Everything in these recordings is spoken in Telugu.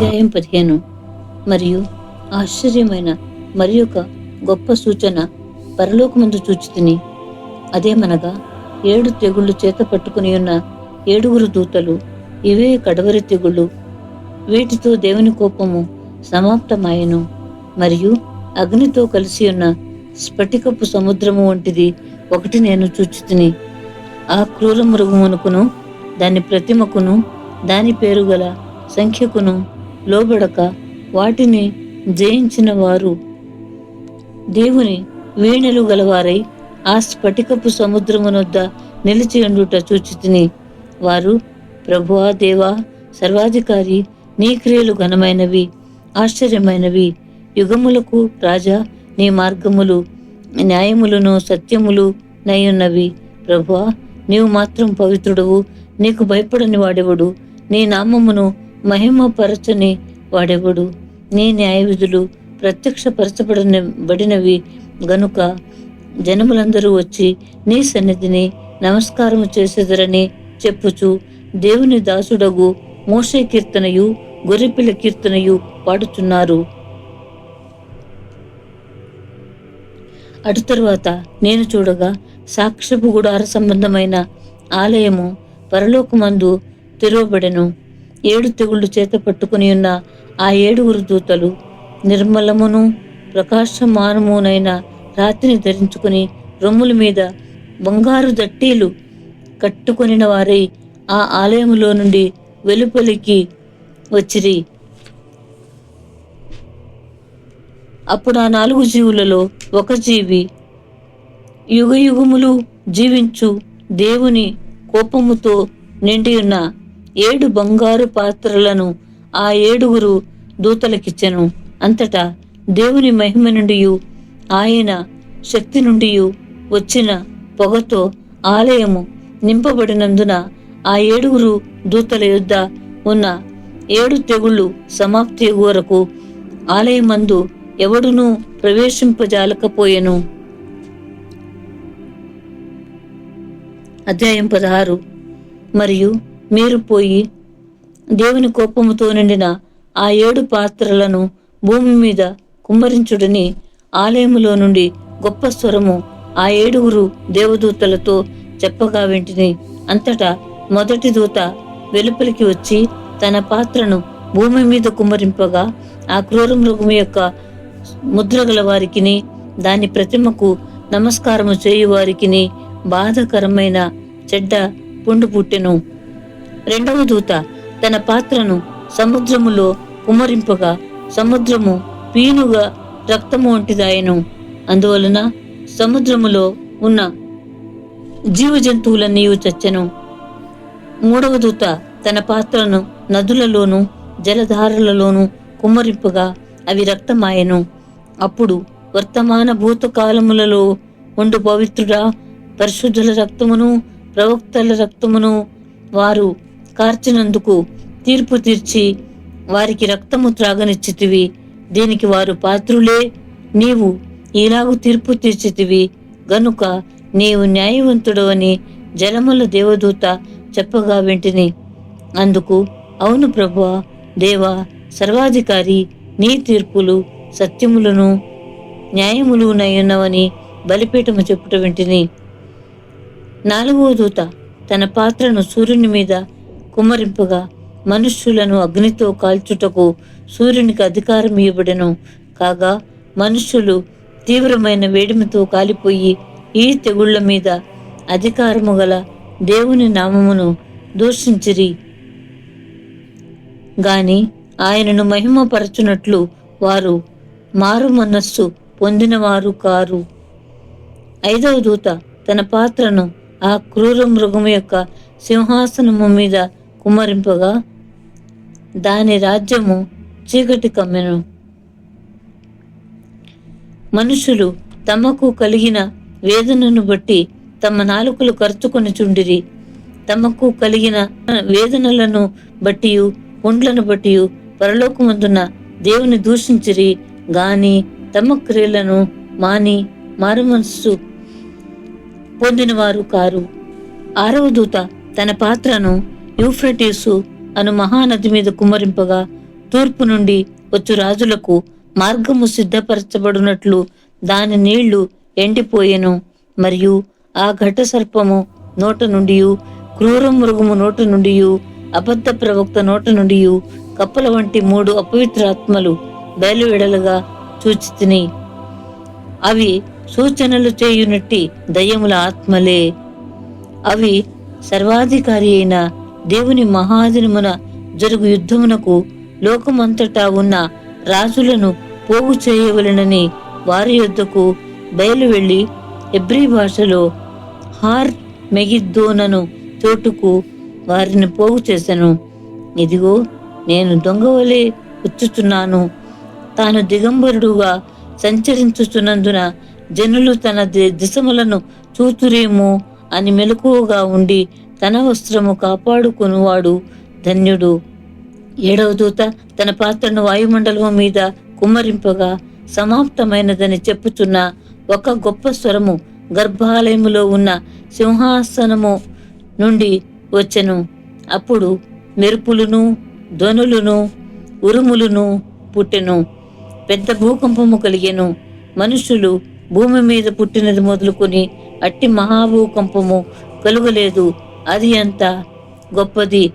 అధ్యాయం 15. మరియు ఆశ్చర్యమైన మరి ఒక గొప్ప సూచన పరలోకమందు చూచితిని. అదేమనగా 7 తెగుళ్ళు చేత పట్టుకుని ఉన్న 7 దూతలు. ఇవే కడవరి తెగుళ్ళు. వీటితో దేవుని కోపము సమాప్తమాయెను. మరియు అగ్నితో కలిసి ఉన్న స్ఫటికపు సముద్రము వంటిది ఒకటి నేను చూచితిని. ఆ క్రూర మృగమునకును దాని ప్రతిమకును దాని పేరు గల సంఖ్యకును లోబడక వాటిని జయించిన వారు దేవుని వీణెలు గలవారై ఆ స్ఫటికపు సముద్రమునొద్ద నిలిచియుండుట చూచితిని. వారు, ప్రభువా, దేవా, సర్వాధికారి, నీ క్రియలు ఘనమైనవి, ఆశ్చర్యమైనవి. యుగములకు రాజా, నీ మార్గములు న్యాయములను సత్యములు నయ్యున్నవి. ప్రభువా, నీవు మాత్రం పవిత్రుడవు. నీకు భయపడని వాడెవడు? నీ నామమును మహిమపరచని వాడెవడు? నీ న్యాయ విధులు ప్రత్యక్షపరచబడినవి గనుక జనములందరూ వచ్చి నీ సన్నిధిని నమస్కారము చేసేదరని చెప్పుచు దేవుని దాసుడగు మోషే కీర్తనయు గొర్రెపిల్ల కీర్తనయు పాడుచున్నారు. అటు తరువాత నేను చూడగా సాక్ష్యపు గుడార సంబంధమైన ఆలయము పరలోకమందు తెరవబడెను. 7 తెగుళ్ళు చేత పట్టుకుని ఉన్న ఆ 7 దూతలు నిర్మలమును ప్రకాశమానమునైన రాతిని ధరించుకుని రొమ్ముల మీద బంగారు దట్టీలు కట్టుకొనిన వారై ఆ ఆలయములో నుండి వెలుపలికి వచ్చిరి. అప్పుడు ఆ 4 జీవులలో ఒక జీవి యుగయుగములు జీవించు దేవుని కోపముతో నిండియున్న 7 బంగారు పాత్రలను ఆ 7 దూతలకిచ్చెను. అంతటా దేవుని మహిమ నుండి ఆయన శక్తి నుండి వచ్చిన పొగతో ఆలయము నింపబడినందున ఆ 7 దూతల యొద్ద ఉన్న 7 తెగుళ్ళు సమాప్తి వరకు ఆలయమందు ఎవడునూ ప్రవేశింపజాలకపోయెను. అధ్యాయం 16. మరియు మీరు పోయి దేవుని కోపముతో నిండిన ఆ 7 పాత్రలను భూమి మీద కుమ్మరించుడని ఆలయములో నుండి గొప్ప స్వరము ఆ 7 దేవదూతలతో చెప్పగా వింటిని. అంతటా మొదటి దూత వెలుపలికి వచ్చి తన పాత్రను భూమి మీద కుమ్మరింపగా ఆ క్రూర మృగము యొక్క ముద్రగల వారికిని దాని ప్రతిమకు నమస్కారము చేయువారికిని బాధకరమైన చెడ్డ పుండు పుట్టెను. రెండవ దూత తన పాత్రను సముద్రములో కుమ్మరింపగా సముద్రము పీనుగా రక్తము వంటిదాయెను. అందువలన సముద్రములో ఉన్న జీవ జంతువులన్నీ చచ్చెను. మూడవ దూత తన పాత్రను నదులలోను జలధారలలోను కుమ్మరింపగా అవి రక్తమాయెను. అప్పుడు వర్తమాన భూతకాలములలో ఉండు పవిత్రుడా, పరిశుద్ధుల రక్తమును ప్రవక్తల రక్తమును వారు కార్చినందుకు తీర్పు తీర్చి వారికి రక్తము త్రాగనిచ్చితివి. దీనికి వారు పాత్రులే. నీవు ఇలాగు తీర్పు తీర్చితివి గనుక నీవు న్యాయవంతుడవని జలముల దేవదూత చెప్పగా వింటిని. అందుకు, అవును ప్రభువా, దేవా, సర్వాధికారి, నీ తీర్పులు సత్యములను న్యాయములు నయ్యున్నవని బలిపీఠము చెప్పుట వింటిని. 4వ దూత తన పాత్రను సూర్యుని మీద కుమ్మరింపగా మనుష్యులను అగ్నితో కాల్చుటకు సూర్యునికి అధికారం ఇవ్వబడెను. కాగా మనుష్యులు తీవ్రమైన వేడిమితో కాలిపోయి ఈ తెగుళ్ల మీద అధికారము గల దేవుని నామమును దూషించిరి గాని ఆయనను మహిమపరచునట్లు వారు మారు మనస్సు పొందినవారు కారు. 5వ దూత తన పాత్రను ఆ క్రూర మృగము యొక్క సింహాసనము మీద కుమ్మరింపగా దాని రాజ్యము చీకటి కమ్మెను. మనుషులు తమకు కలిగిన వేదనను బట్టి తమ నాలుకలు కరుచుకొని చుండిరి. తమకు కలిగిన వేదనలను బట్టి పుండ్లను బట్టి పరలోకమందున దేవుని దూషించిరి గాని తమ క్రియలను మాని మారుమనస్సు పొందినవారు కారు. 6వ దూత తన పాత్రను యూఫ్రటీసు అను మహానది మీద కుమ్మరింపగా తూర్పు నుండి వచ్చు రాజులకు మార్గము సిద్ధపరచబడినట్లు దాని నీళ్లు ఎండిపోయెను. మరియు ఆ ఘట సర్పము నోట నుండి, క్రూర మృగము నోట నుండి, అబద్ధ ప్రవక్త నోట నుండి కప్పల వంటి 3 అపవిత్రాత్మలు బయలువెడలుగా చూచితిని. అవి సూచనలు చేయునట్టి దయ్యముల ఆత్మలే. అవి సర్వాధికారి అయిన దేవుని మహాదినమున జరుగు యుద్ధమునకు లోకమంతటా ఉన్న రాజులను పోగు చేయవలెనని వారి యొద్దకు బయలు వెళ్లి హెబ్రీ భాషలో హార్ మెగిద్దోనను చోటుకు వారిని పోగు చేశాను. ఇదిగో నేను దొంగవలే వచ్చుచున్నాను. తాను దిగంబరుడుగా సంచరించుచున్నందున జనులు తన దిశములను చూతురేమో అని మెలకువగా ఉండి తన వస్త్రము కాపాడుకొనువాడు ధన్యుడు. 7వ దూత తన పాత్రను వాయుమండలము మీద కుమ్మరింపగా సమాప్తమైనదని చెప్పుచున్న ఒక గొప్ప స్వరము గర్భాలయములో ఉన్న సింహాసనము నుండి వచ్చెను. అప్పుడు మెరుపులును ధ్వనులును ఉరుములును పుట్టెను. పెద్ద భూకంపము కలిగెను. మనుషులు భూమి మీద పుట్టినది మొదలుకొని అట్టి మహాభూకంపము కలుగలేదు. అది అంత గొప్పది.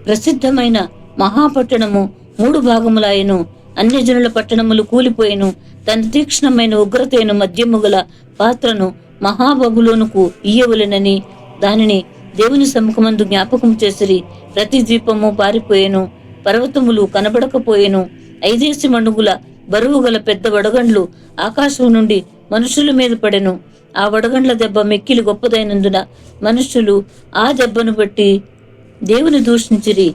ప్రసిద్ధమైన మహాపట్టణము 3 భాగములాయెను. అన్యజనుల పట్టణములు కూలిపోయెను. తన తీక్ష్ణమైన ఉగ్రతైన మద్యము గల పాత్రను మహాబబులోనుకు ఇయ్యవలెనని దానిని దేవుని సముఖమందు జ్ఞాపకం చేసిరి. ప్రతి ద్వీపము పారిపోయెను. పర్వతములు కనబడకపోయెను. 5 మణుగుల బరువు గల పెద్ద వడగండ్లు ఆకాశం నుండి మనుషుల మీద పడెను. ఆ వడగండ్ల దెబ్బ మిక్కిలి గొప్పదైనందున మనుషులు ఆ దెబ్బను బట్టి దేవుని దూషించిరి.